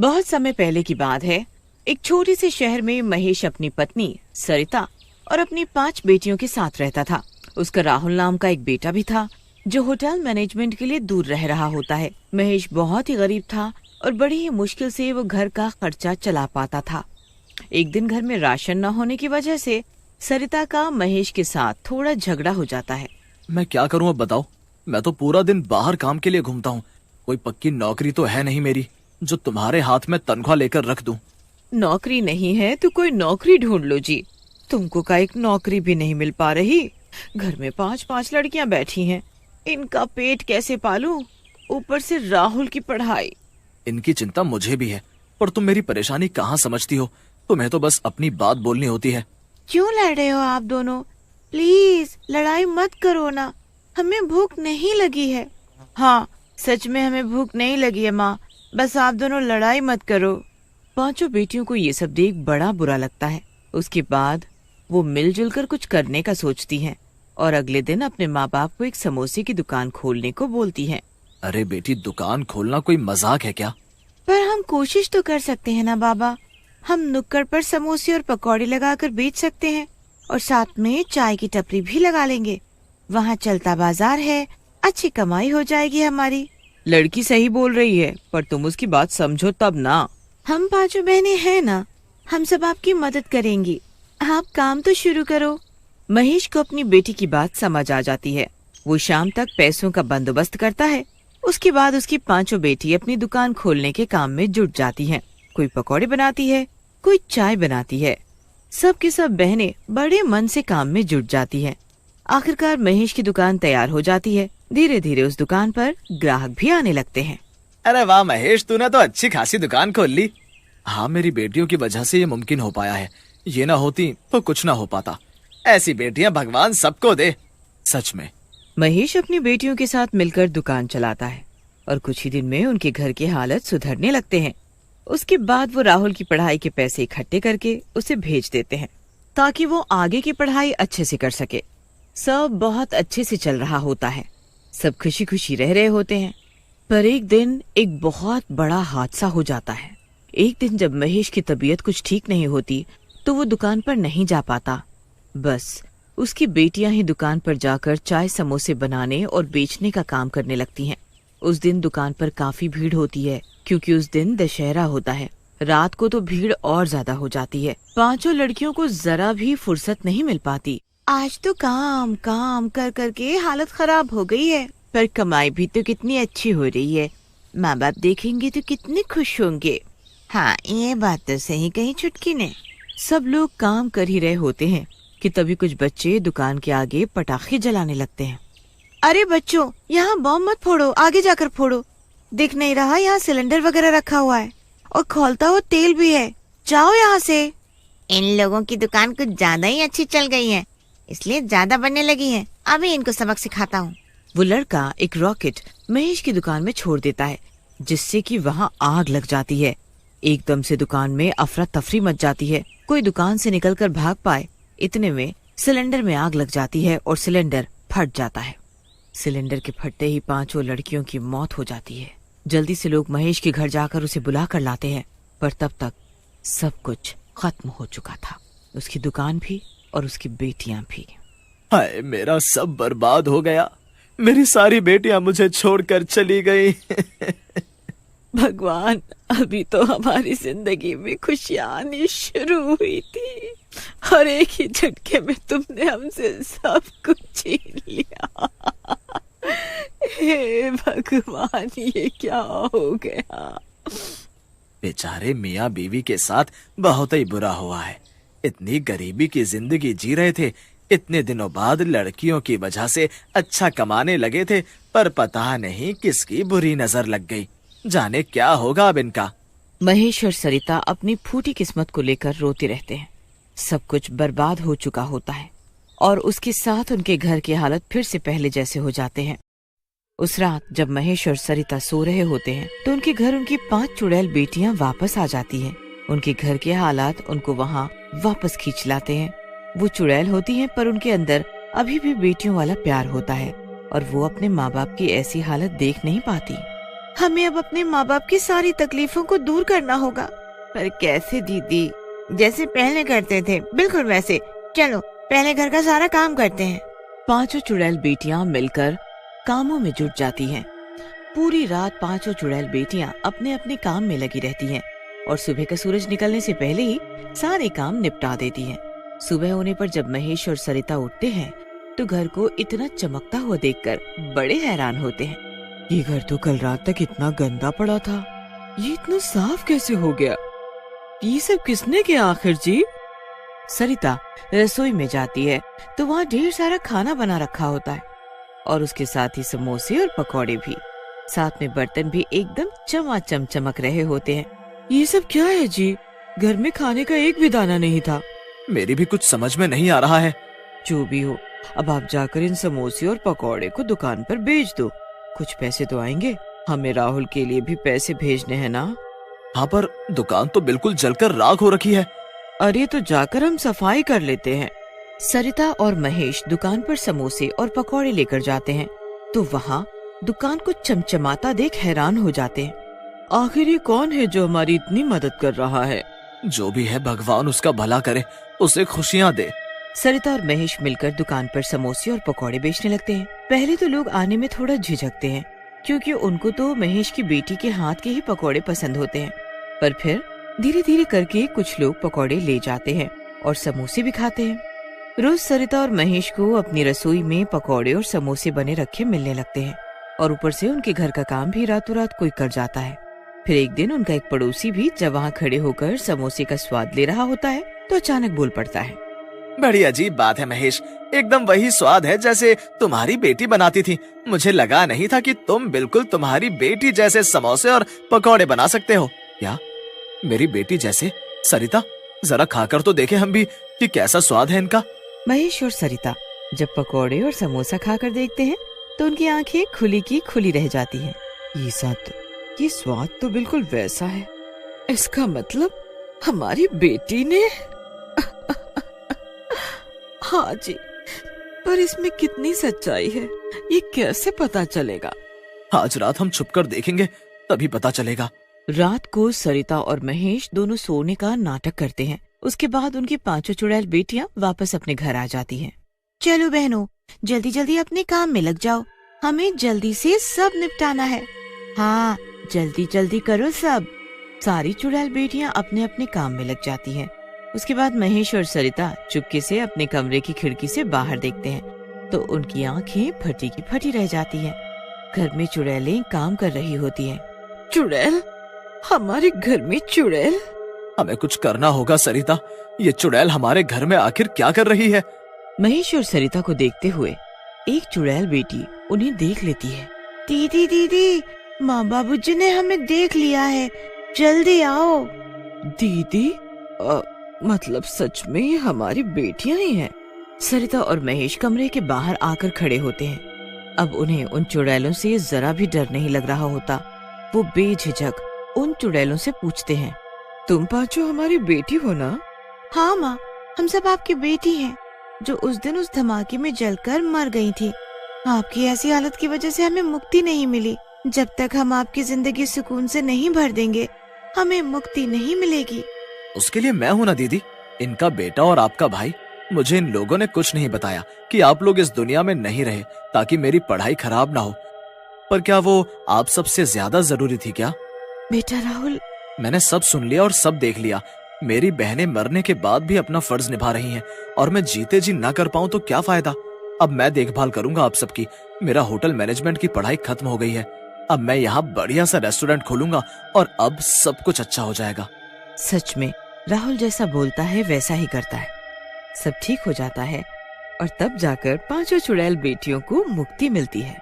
बहुत समय पहले की बात है। एक छोटे से शहर में महेश अपनी पत्नी सरिता और अपनी 5 बेटियों के साथ रहता था। उसका राहुल नाम का एक बेटा भी था जो होटल मैनेजमेंट के लिए दूर रह रहा होता है। महेश बहुत ही गरीब था और बड़ी ही मुश्किल से वो घर का खर्चा चला पाता था। एक दिन घर में राशन न होने की वजह से सरिता का महेश के साथ थोड़ा झगड़ा हो जाता है। मैं क्या करूं अब बताओ। मैं तो पूरा दिन बाहर काम के लिए घूमता हूँ। कोई पक्की नौकरी तो है नहीं मेरी जो तुम्हारे हाथ में तनख्वाह लेकर रख दूं। नौकरी नहीं है तो कोई नौकरी ढूंढ लो जी। तुमको का एक नौकरी भी नहीं मिल पा रही। घर में 5-5 लड़कियां बैठी हैं। इनका पेट कैसे पालूं? ऊपर से राहुल की पढ़ाई। इनकी चिंता मुझे भी है, पर तुम मेरी परेशानी कहाँ समझती हो। तुम्हें तो बस अपनी बात बोलनी होती है। क्यों लड़ रहे हो आप दोनों? प्लीज लड़ाई मत करो ना। हमें भूख नहीं लगी है। हाँ, सच में हमें भूख नहीं लगी है माँ। बस आप दोनों लड़ाई मत करो। 5 बेटियों को ये सब देख बड़ा बुरा लगता है। उसके बाद वो मिलजुल कर कुछ करने का सोचती हैं और अगले दिन अपने माँ बाप को एक समोसे की दुकान खोलने को बोलती हैं। अरे बेटी, दुकान खोलना कोई मजाक है क्या? पर हम कोशिश तो कर सकते हैं ना बाबा। हम नुक्कड़ पर समोसे और पकौड़े लगाकर बेच सकते हैं और साथ में चाय की टपरी भी लगा लेंगे। वहाँ चलता बाजार है, अच्छी कमाई हो जाएगी हमारी। लड़की सही बोल रही है, पर तुम उसकी बात समझो तब ना। हम 5 बहनें हैं ना, हम सब आपकी मदद करेंगी। आप काम तो शुरू करो। महेश को अपनी बेटी की बात समझ आ जाती है। वो शाम तक पैसों का बंदोबस्त करता है। उसके बाद उसकी 5 बेटी अपनी दुकान खोलने के काम में जुट जाती हैं। कोई पकौड़े बनाती है, कोई चाय बनाती है। सब की सब बहनें बड़े मन से काम में जुट जाती हैं। आखिरकार महेश की दुकान तैयार हो जाती है। धीरे धीरे उस दुकान पर ग्राहक भी आने लगते हैं। अरे वाह महेश, तूने तो अच्छी खासी दुकान खोल ली। हाँ, मेरी बेटियों की वजह से ये मुमकिन हो पाया है। ये ना होती तो कुछ ना हो पाता। ऐसी बेटियां भगवान सबको दे। सच में। महेश अपनी बेटियों के साथ मिलकर दुकान चलाता है और कुछ ही दिन में उनके घर की हालत सुधरने लगते हैं। उसके बाद वो राहुल की पढ़ाई के पैसे इकट्ठे करके उसे भेज देते हैं ताकि वो आगे की पढ़ाई अच्छे से कर सके। सब बहुत अच्छे से चल रहा होता है। सब खुशी खुशी रह रहे होते हैं। पर एक दिन एक बहुत बड़ा हादसा हो जाता है। एक दिन जब महेश की तबीयत कुछ ठीक नहीं होती तो वो दुकान पर नहीं जा पाता। बस उसकी बेटियां ही दुकान पर जाकर चाय समोसे बनाने और बेचने का काम करने लगती हैं। उस दिन दुकान पर काफी भीड़ होती है क्योंकि उस दिन दशहरा होता है। रात को तो भीड़ और ज्यादा हो जाती है। 5 लड़कियों को जरा भी फुर्सत नहीं मिल पाती। आज तो काम काम कर कर के हालत खराब हो गई है, पर कमाई भी तो कितनी अच्छी हो रही है। माँ बाप देखेंगे तो कितने खुश होंगे। हाँ, ये बात तो सही कही चुटकी ने। सब लोग काम कर ही रहे होते हैं कि तभी कुछ बच्चे दुकान के आगे पटाखे जलाने लगते हैं। अरे बच्चों, यहाँ बम मत फोड़ो, आगे जाकर फोड़ो। दिख नहीं रहा यहाँ सिलेंडर वगैरह रखा हुआ है और खौलता हुआ तेल भी है। जाओ यहाँ से। इन लोगों की दुकान कुछ ज्यादा ही अच्छी चल गई है, इसलिए ज्यादा बनने लगी है। अभी इनको सबक सिखाता हूँ। वो लड़का एक रॉकेट महेश की दुकान में छोड़ देता है जिससे कि वहाँ आग लग जाती है। एकदम से दुकान में अफरा तफरी मच जाती है। कोई दुकान से निकलकर भाग पाए इतने में सिलेंडर में आग लग जाती है और सिलेंडर फट जाता है। सिलेंडर के फटते ही 5 लड़कियों की मौत हो जाती है। जल्दी से लोग महेश के घर जाकर उसे बुला कर लाते हैं, पर तब तक सब कुछ खत्म हो चुका था। उसकी दुकान भी और उसकी बेटियां भी। हाय, मेरा सब बर्बाद हो गया। मेरी सारी बेटियां मुझे छोड़कर चली गई। भगवान, अभी तो हमारी जिंदगी में खुशियां आनी शुरू हुई थी और एक ही झटके में तुमने हमसे सब कुछ छीन लिया। हे भगवान, ये क्या हो गया? बेचारे मियाँ बीवी के साथ बहुत ही बुरा हुआ है। इतनी गरीबी की जिंदगी जी रहे थे। इतने दिनों बाद लड़कियों की वजह से अच्छा कमाने लगे थे, पर पता नहीं किसकी बुरी नजर लग गई। जाने क्या होगा अब इनका। महेश और सरिता अपनी फूटी किस्मत को लेकर रोते रहते हैं। सब कुछ बर्बाद हो चुका होता है और उसके साथ उनके घर की हालत फिर से पहले जैसे हो जाते हैं। उस रात जब महेश और सरिता सो रहे होते हैं तो उनके घर उनकी 5 चुड़ैल बेटियां वापस आ जाती हैं। उनके घर के हालात उनको वहाँ वापस खींच लाते हैं। वो चुड़ैल होती हैं, पर उनके अंदर अभी भी बेटियों वाला प्यार होता है और वो अपने माँ बाप की ऐसी हालत देख नहीं पाती। हमें अब अपने माँ बाप की सारी तकलीफों को दूर करना होगा। पर कैसे दीदी? जैसे पहले करते थे, बिल्कुल वैसे। चलो पहले घर का सारा काम करते हैं। पांचों चुड़ैल बेटियां मिलकर कामों में जुट जाती हैं। पूरी रात पांचों चुड़ैल बेटियां अपने अपने काम में लगी रहती हैं और सुबह का सूरज निकलने से पहले ही सारे काम निपटा देती हैं। सुबह होने पर जब महेश और सरिता उठते हैं तो घर को इतना चमकता हुआ देखकर बड़े हैरान होते हैं। ये घर तो कल रात तक इतना गंदा पड़ा था, ये इतना साफ कैसे हो गया? ये सब किसने किया आखिर जी? सरिता रसोई में जाती है तो वहाँ ढेर सारा खाना बना रखा होता है और उसके साथ ही समोसे और पकौड़े भी। साथ में बर्तन भी एकदम चमाचम चमक रहे होते हैं। ये सब क्या है जी? घर में खाने का एक भी दाना नहीं था। मेरी भी कुछ समझ में नहीं आ रहा है। जो भी हो, अब आप जाकर इन समोसे और पकौड़े को दुकान पर बेच दो, कुछ पैसे तो आएंगे। हमें राहुल के लिए भी पैसे भेजने हैं ना। हाँ, पर दुकान तो बिल्कुल जलकर राख हो रखी है। अरे तो जाकर हम सफाई कर लेते हैं। सरिता और महेश दुकान पर समोसे और पकौड़े लेकर जाते हैं तो वहाँ दुकान को चमचमाता देख हैरान हो जाते हैं। आखिर ये कौन है जो हमारी इतनी मदद कर रहा है? जो भी है भगवान उसका भला करे, उसे खुशियाँ दे। सरिता और महेश मिलकर दुकान पर समोसे और पकौड़े बेचने लगते हैं। पहले तो लोग आने में थोड़ा झिझकते हैं क्योंकि उनको तो महेश की बेटी के हाथ के ही पकौड़े पसंद होते हैं। पर फिर धीरे धीरे करके कुछ लोग पकौड़े ले जाते हैं और समोसे भी खाते हैं। रोज सरिता और महेश को अपनी रसोई में पकौड़े और समोसे बने रखे मिलने लगते हैं और ऊपर से उनके घर का काम भी रातों रात कोई कर जाता है। फिर एक दिन उनका एक पड़ोसी भी जब वहाँ खड़े होकर समोसे का स्वाद ले रहा होता है तो अचानक बोल पड़ता है, बड़ी अजीब बात है महेश, एकदम वही स्वाद है जैसे तुम्हारी बेटी बनाती थी। मुझे लगा नहीं था कि तुम बिल्कुल तुम्हारी बेटी जैसे समोसे और पकौड़े बना सकते हो। क्या मेरी बेटी जैसे? सरिता जरा खाकर तो देखे हम भी कि कैसा स्वाद है इनका। महेश और सरिता जब पकौड़े और समोसा खाकर देखते हैं तो उनकी आंखें खुली की खुली रह जाती हैं। ये स्वाद तो बिल्कुल वैसा है। इसका मतलब हमारी बेटी ने हाँ जी, पर इसमें कितनी सच्चाई है ये कैसे पता चलेगा? आज रात हम छुपकर देखेंगे, तभी पता चलेगा। रात को सरिता और महेश दोनों सोने का नाटक करते हैं। उसके बाद उनकी पांचों चुड़ैल बेटियां वापस अपने घर आ जाती हैं। चलो बहनों, जल्दी जल्दी अपने काम में लग जाओ, हमें जल्दी से सब निपटाना है। हाँ, जल्दी जल्दी करो सब। सारी चुड़ैल बेटियां अपने अपने काम में लग जाती हैं। उसके बाद महेश और सरिता चुपके से अपने कमरे की खिड़की से बाहर देखते हैं तो उनकी आंखें फटी की फटी रह जाती हैं। घर में चुड़ैलें काम कर रही होती हैं। चुड़ैल? हमारे घर में चुड़ैल? हमें कुछ करना होगा सरिता, ये चुड़ैल हमारे घर में आखिर क्या कर रही है? महेश और सरिता को देखते हुए एक चुड़ैल बेटी उन्हें देख लेती है। दीदी दीदी, माँ बाबूजी ने हमें देख लिया है, जल्दी आओ। दीदी? मतलब सच में ये हमारी बेटियां ही हैं? सरिता और महेश कमरे के बाहर आकर खड़े होते हैं। अब उन्हें उन चुड़ैलों से जरा भी डर नहीं लग रहा होता। वो बेझिझक उन चुड़ैलों से पूछते हैं, तुम पांचों हमारी बेटी हो ना? हाँ माँ, हम सब आपकी बेटी हैं, जो उस दिन उस धमाके में जलकर मर गई थी। आपकी ऐसी हालत की वजह से हमें मुक्ति नहीं मिली। जब तक हम आपकी जिंदगी सुकून से नहीं भर देंगे, हमें मुक्ति नहीं मिलेगी। उसके लिए मैं हूँ ना दीदी, इनका बेटा और आपका भाई। मुझे इन लोगों ने कुछ नहीं बताया कि आप लोग इस दुनिया में नहीं रहे ताकि मेरी पढ़ाई खराब ना हो। पर क्या वो आप सबसे ज्यादा जरूरी थी क्या? बेटा राहुल, मैंने सब सुन लिया और सब देख लिया। मेरी बहनें मरने के बाद भी अपना फर्ज निभा रही हैं और मैं जीते जी ना कर पाऊं तो क्या फायदा। अब मैं देखभाल करूंगा आप सबकी। मेरा होटल मैनेजमेंट की पढ़ाई खत्म हो गई है। अब मैं यहाँ बढ़िया सा रेस्टोरेंट खोलूंगा और अब सब कुछ अच्छा हो जाएगा। सच में राहुल जैसा बोलता है वैसा ही करता है। सब ठीक हो जाता है और तब जाकर पांचों चुड़ैल बेटियों को मुक्ति मिलती है।